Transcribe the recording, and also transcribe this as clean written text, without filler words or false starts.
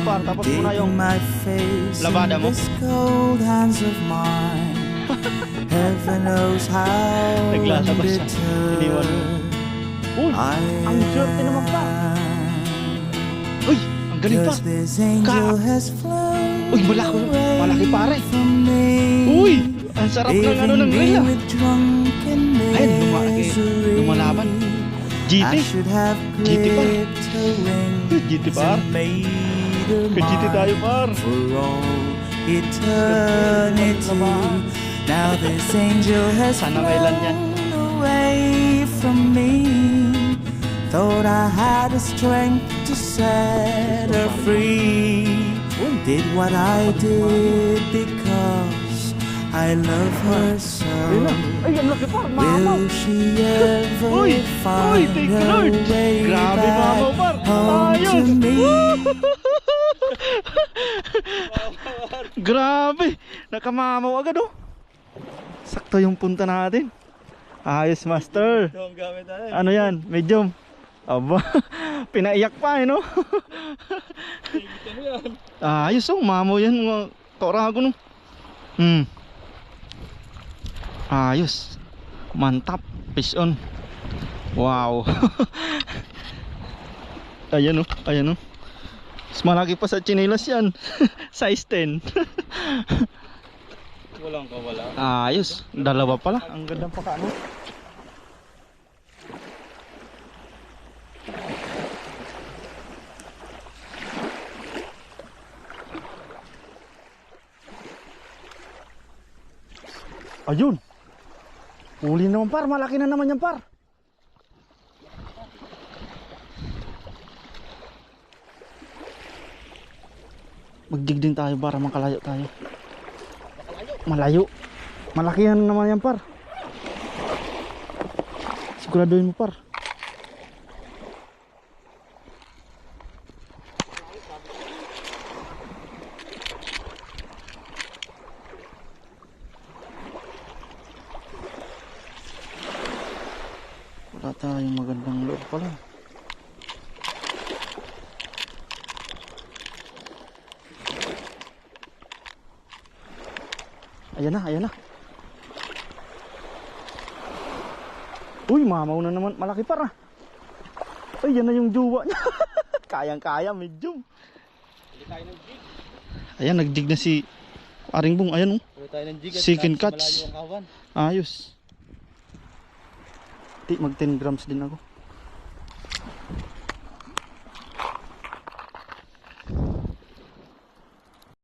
par, tapos mo na yung labada mo. Naglasa ba siya? Iniwan mo. Uy, ang swerte naman pa. Uy, ang galing pa. Uy, malaki pare. Uy, ang sarap ng ano ng grill ah. Ayun, lumalaban. GT par. GT par. Ka-GT tayo par. Now this angel has Sana kailan yan? flown away from me. Thought I had the strength to set her free. Did what I did because I love her so. Ay, ang laki par, mamaw. Will she ever find thank you, her Lord. way Grabe, mamaw, par. back home to Ayos. me? Grabe, nakamamaw agad oh. Sakto yung punta natin. Ayos, master. Ano yan? Medium. Aba, pinaiyak pa eh no. Ayos oh, mamaw yan mga torago no. Ayos. Mantap, fish on. Wow. Ayan oh, ayan oh. Mas malaki pa sa chinelas yan. Size 10. Walang kawala. Ayos, dalawa pala. Ang gandang pakano. Ayun. Huli naman par, malaki na naman yan par. Magdig din tayo para makalayo tayo. Malayo. Malaki yan naman yan par. Siguraduhin mo par. Wala tayong magandang loob pala. Ayan na, ayan na. Uy, mamaw na naman. Malaki para. Ay, yan na yung jowa niya. Kayang-kaya, medium. Ayan, nag-jig na si Aring Bong. Ayan, oh. Second catch. Ayos. Mag 10 grams din ako.